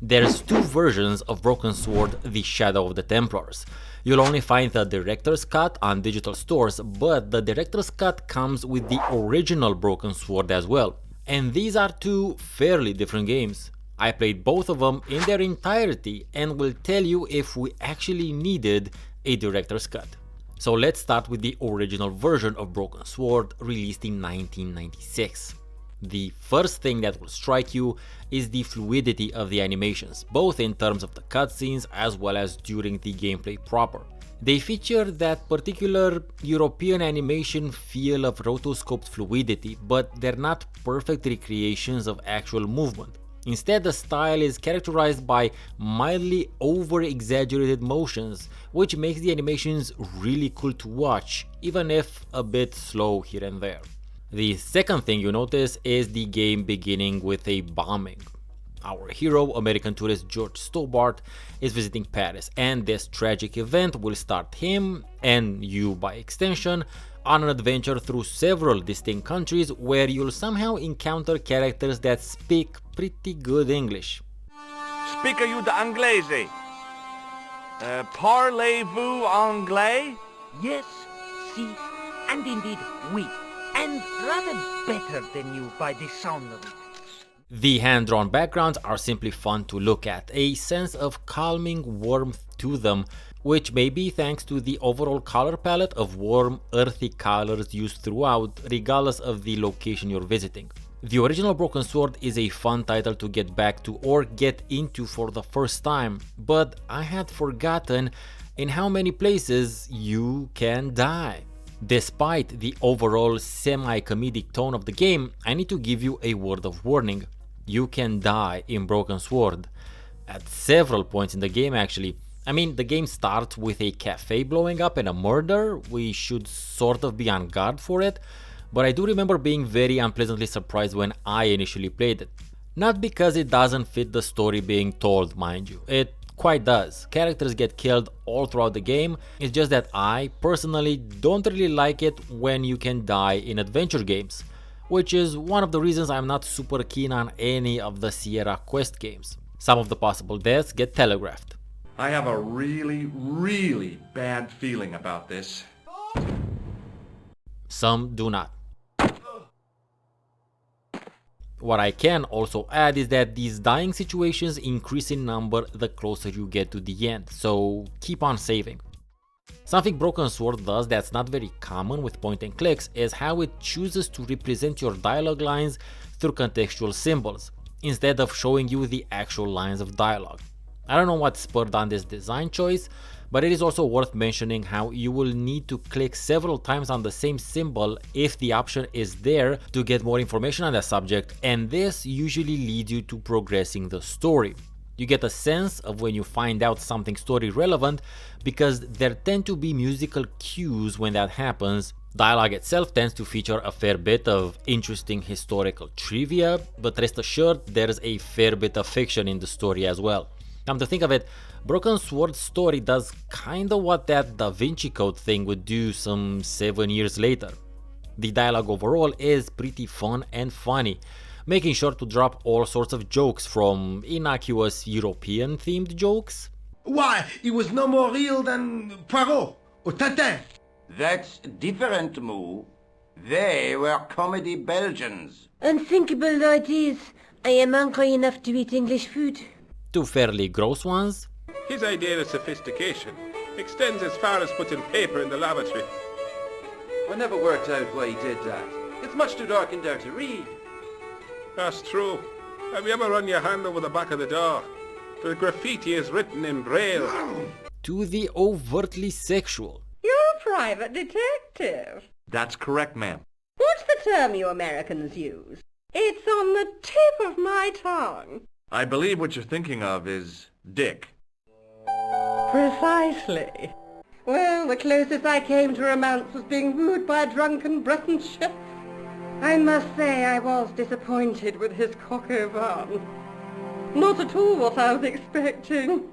There's two versions of Broken Sword: The Shadow of the Templars. You'll only find the Director's Cut on digital stores, but the Director's Cut comes with the original Broken Sword as well. And these are two fairly different games. I played both of them in their entirety and will tell you if we actually needed a Director's Cut. So let's start with the original version of Broken Sword, released in 1996. The first thing that will strike you is the fluidity of the animations, both in terms of the cutscenes as well as during the gameplay proper. They feature that particular European animation feel of rotoscoped fluidity, but they're not perfect recreations of actual movement. Instead, the style is characterized by mildly over-exaggerated motions, which makes the animations really cool to watch, even if a bit slow here and there. The second thing you notice is the game beginning with a bombing. Our hero, American tourist George Stobart, is visiting Paris, and this tragic event will start him, and you by extension, on an adventure through several distinct countries where you'll somehow encounter characters that speak pretty good English. Speak you the Anglaise? Parlez-vous anglais? Yes, si, and indeed oui, and rather better than you by the sound of it. The hand-drawn backgrounds are simply fun to look at, a sense of calming warmth to them, which may be thanks to the overall color palette of warm, earthy colors used throughout, regardless of the location you're visiting. The original Broken Sword is a fun title to get back to or get into for the first time, but I had forgotten in how many places you can die. Despite the overall semi-comedic tone of the game, I need to give you a word of warning. You can die in Broken Sword. At several points in the game actually. I mean, the game starts with a cafe blowing up and a murder. We should sort of be on guard for it, but I do remember being very unpleasantly surprised when I initially played it. Not because it doesn't fit the story being told, mind you. It quite does. Characters get killed all throughout the game. It's just that I personally don't really like it when you can die in adventure games, which is one of the reasons I'm not super keen on any of the Sierra Quest games. Some of the possible deaths get telegraphed. I have a really bad feeling about this. Some do not. What I can also add is that these dying situations increase in number the closer you get to the end, so keep on saving. Something Broken Sword does that's not very common with point and clicks is how it chooses to represent your dialogue lines through contextual symbols, instead of showing you the actual lines of dialogue. I don't know what spurred on this design choice, but it is also worth mentioning how you will need to click several times on the same symbol if the option is there to get more information on the subject, and this usually leads you to progressing the story. You get a sense of when you find out something story relevant because there tend to be musical cues when that happens. Dialogue itself tends to feature a fair bit of interesting historical trivia, but rest assured there's a fair bit of fiction in the story as well. Come to think of it, Broken Sword's story does kinda what that Da Vinci Code thing would do some 7 years later. The dialogue overall is pretty fun and funny, making sure to drop all sorts of jokes, from innocuous European themed jokes. Why, he was no more real than Poirot or Tintin. That's different, Moo. They were comedy Belgians. Unthinkable though it is, I am hungry enough to eat English food. Two fairly gross ones. His idea of sophistication extends as far as putting paper in the lavatory. I never worked out why he did that. It's much too dark in there to read. That's true. Have you ever run your hand over the back of the door? The graffiti is written in Braille. To the overtly sexual. You're a private detective. That's correct, ma'am. What's the term you Americans use? It's on the tip of my tongue. I believe what you're thinking of is dick. Precisely. Well, the closest I came to romance was being wooed by a drunken Breton chef. I must say I was disappointed with his coq au vin. Not at all what I was expecting.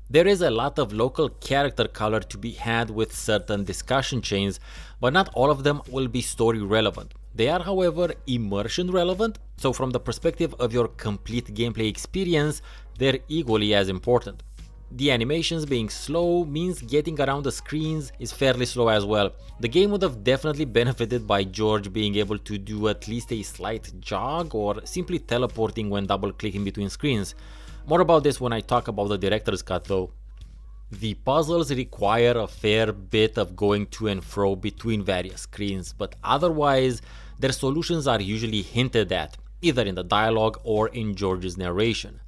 There is a lot of local character color to be had with certain discussion chains, but not all of them will be story relevant. They are, however, immersion relevant, so from the perspective of your complete gameplay experience, they're equally as important. The animations being slow means getting around the screens is fairly slow as well. The game would have definitely benefited by George being able to do at least a slight jog or simply teleporting when double clicking between screens. More about this when I talk about the director's cut though. The puzzles require a fair bit of going to and fro between various screens, but otherwise their solutions are usually hinted at, either in the dialogue or in George's narration.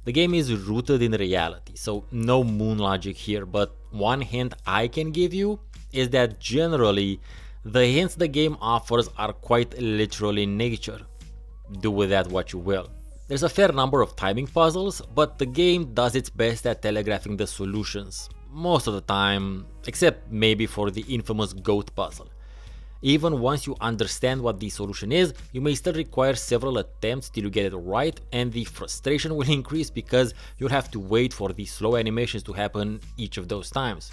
The game is rooted in reality, so no moon logic here, but one hint I can give you is that generally the hints the game offers are quite literal in nature. Do with that what you will. There's a fair number of timing puzzles, but the game does its best at telegraphing the solutions, most of the time, except maybe for the infamous goat puzzle. Even once you understand what the solution is, you may still require several attempts till you get it right, and the frustration will increase because you'll have to wait for the slow animations to happen each of those times.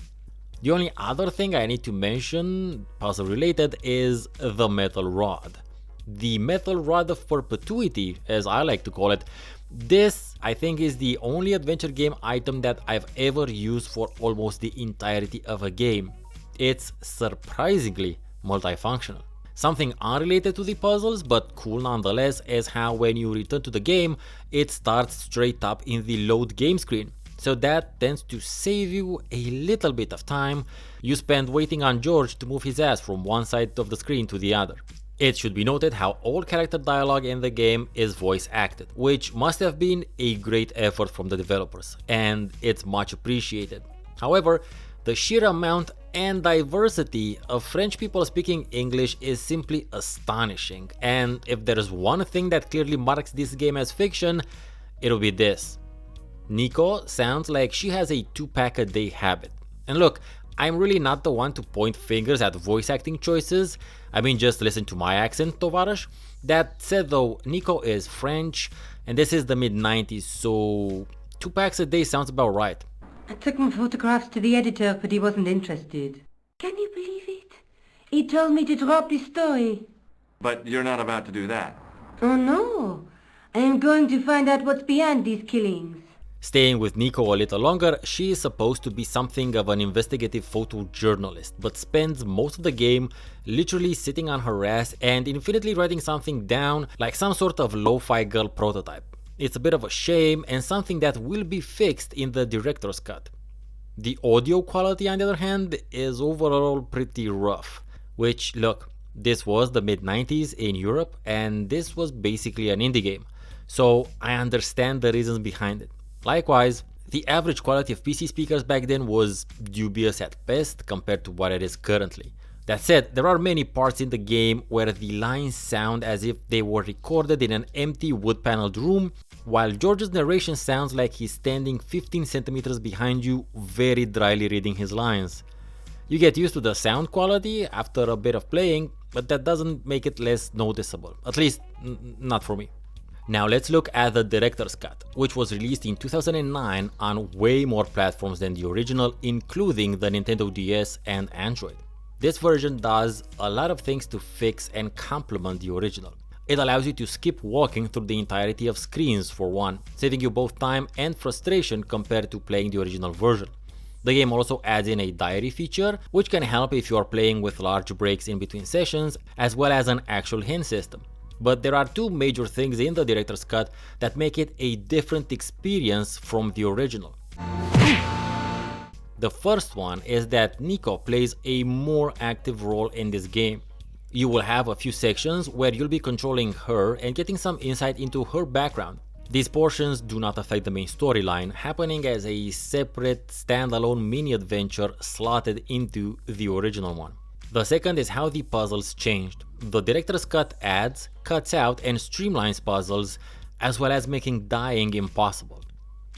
The only other thing I need to mention, puzzle related, is the metal rod. The metal rod of perpetuity, as I like to call it. This, I think, is the only adventure game item that I've ever used for almost the entirety of a game. It's surprisingly multifunctional. Something unrelated to the puzzles, but cool nonetheless, is how when you return to the game, it starts straight up in the load game screen. So that tends to save you a little bit of time you spend waiting on George to move his ass from one side of the screen to the other. It should be noted how all character dialogue in the game is voice acted, which must have been a great effort from the developers, and it's much appreciated. However, the sheer amount and diversity of French people speaking English is simply astonishing, and if there's one thing that clearly marks this game as fiction, it'll be this. Nico sounds like she has a 2-pack a day habit. And look, I'm really not the one to point fingers at voice acting choices, I mean just listen to my accent, tovarăș. That said though, Nico is French, and this is the mid-90s, so 2 packs a day sounds about right. I took my photographs to the editor, but he wasn't interested. Can you believe it? He told me to drop the story. But you're not about to do that. Oh no, I am going to find out what's behind these killings. Staying with Nico a little longer, she is supposed to be something of an investigative photojournalist, but spends most of the game literally sitting on her ass and infinitely writing something down like some sort of lo-fi girl prototype. It's a bit of a shame and something that will be fixed in the director's cut. The audio quality, on the other hand, is overall pretty rough, which, look, this was the mid-90s in Europe and this was basically an indie game, so I understand the reasons behind it. Likewise, the average quality of PC speakers back then was dubious at best compared to what it is currently. That said, there are many parts in the game where the lines sound as if they were recorded in an empty wood-paneled room, while George's narration sounds like he's standing 15 centimeters behind you, very dryly reading his lines. You get used to the sound quality after a bit of playing, but that doesn't make it less noticeable, at least not for me. Now let's look at the director's cut, which was released in 2009 on way more platforms than the original, including the Nintendo DS and Android. This version does a lot of things to fix and complement the original. It allows you to skip walking through the entirety of screens for one, saving you both time and frustration compared to playing the original version. The game also adds in a diary feature, which can help if you are playing with large breaks in between sessions, as well as an actual hint system. But there are two major things in the director's cut that make it a different experience from the original. The first one is that Nico plays a more active role in this game. You will have a few sections where you'll be controlling her and getting some insight into her background. These portions do not affect the main storyline, happening as a separate standalone mini-adventure slotted into the original one. The second is how the puzzles changed. The director's cut adds, cuts out and streamlines puzzles, as well as making dying impossible.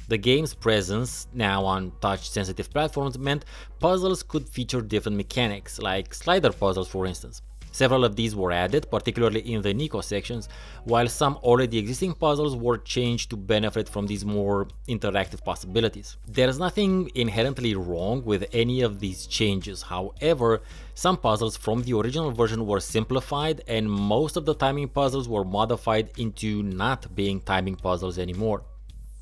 The game's presence, now on touch-sensitive platforms, meant puzzles could feature different mechanics, like slider puzzles for instance. Several of these were added, particularly in the Nico sections, while some already existing puzzles were changed to benefit from these more interactive possibilities. There's nothing inherently wrong with any of these changes, however, some puzzles from the original version were simplified and most of the timing puzzles were modified into not being timing puzzles anymore.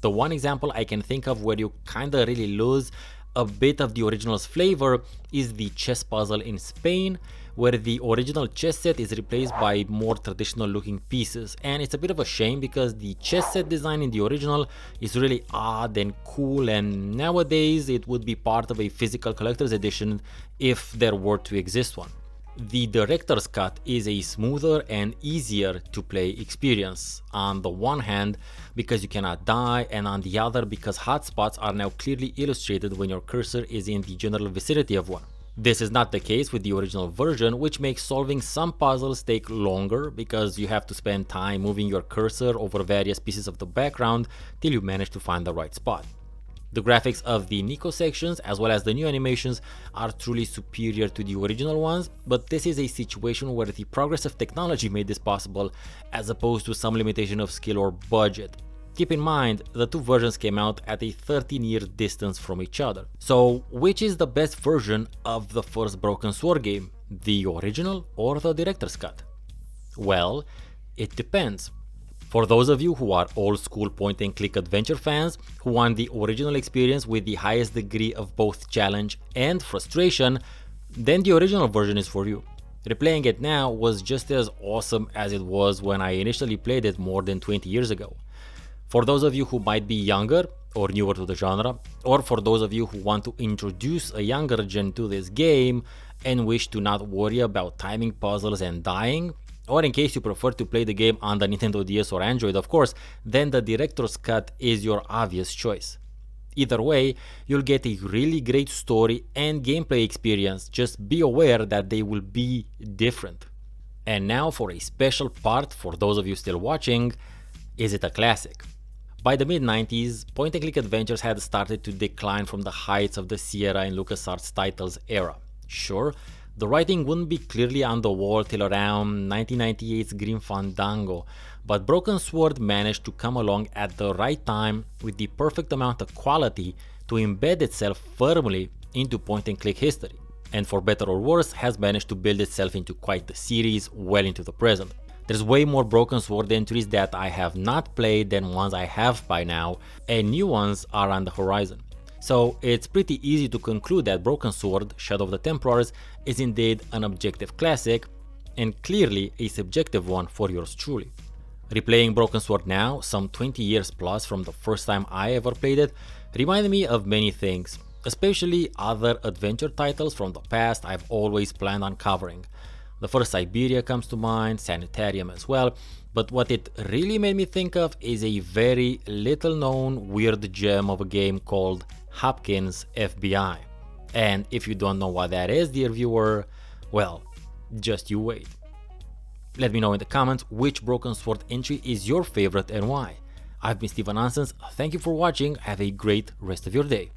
The one example I can think of where you kinda really lose a bit of the original's flavor is the chess puzzle in Spain, where the original chess set is replaced by more traditional looking pieces, and it's a bit of a shame because the chess set design in the original is really odd and cool, and nowadays it would be part of a physical collector's edition if there were to exist one. The director's cut is a smoother and easier to play experience, on the one hand because you cannot die, and on the other because hotspots are now clearly illustrated when your cursor is in the general vicinity of one. This is not the case with the original version, which makes solving some puzzles take longer because you have to spend time moving your cursor over various pieces of the background till you manage to find the right spot. The graphics of the Nico sections as well as the new animations are truly superior to the original ones, but this is a situation where the progress of technology made this possible as opposed to some limitation of skill or budget. Keep in mind, the two versions came out at a 13-year distance from each other. So which is the best version of the first Broken Sword game, the original or the director's cut? Well, it depends. For those of you who are old school point and click adventure fans who want the original experience with the highest degree of both challenge and frustration, then the original version is for you. Replaying it now was just as awesome as it was when I initially played it more than 20 years ago. For those of you who might be younger or newer to the genre, or for those of you who want to introduce a younger gen to this game and wish to not worry about timing puzzles and dying, or in case you prefer to play the game on the Nintendo DS or Android, of course, then the director's cut is your obvious choice. Either way, you'll get a really great story and gameplay experience, just be aware that they will be different. And now for a special part for those of you still watching, is it a classic? By the mid-90s, point-and-click adventures had started to decline from the heights of the Sierra and LucasArts titles era. Sure, the writing wouldn't be clearly on the wall till around 1998's Grim Fandango, but Broken Sword managed to come along at the right time with the perfect amount of quality to embed itself firmly into point-and-click history, and for better or worse has managed to build itself into quite the series well into the present. There's way more Broken Sword entries that I have not played than ones I have by now, and new ones are on the horizon. So it's pretty easy to conclude that Broken Sword, Shadow of the Templars is indeed an objective classic, and clearly a subjective one for yours truly. Replaying Broken Sword now, some 20 years plus from the first time I ever played it, reminded me of many things, especially other adventure titles from the past I've always planned on covering. The first Siberia comes to mind, Sanitarium as well, but what it really made me think of is a very little known weird gem of a game called Hopkins FBI. And if you don't know what that is, dear viewer, well, just you wait. Let me know in the comments which Broken Sword entry is your favorite and why. I've been Steven Ansons, thank you for watching, have a great rest of your day.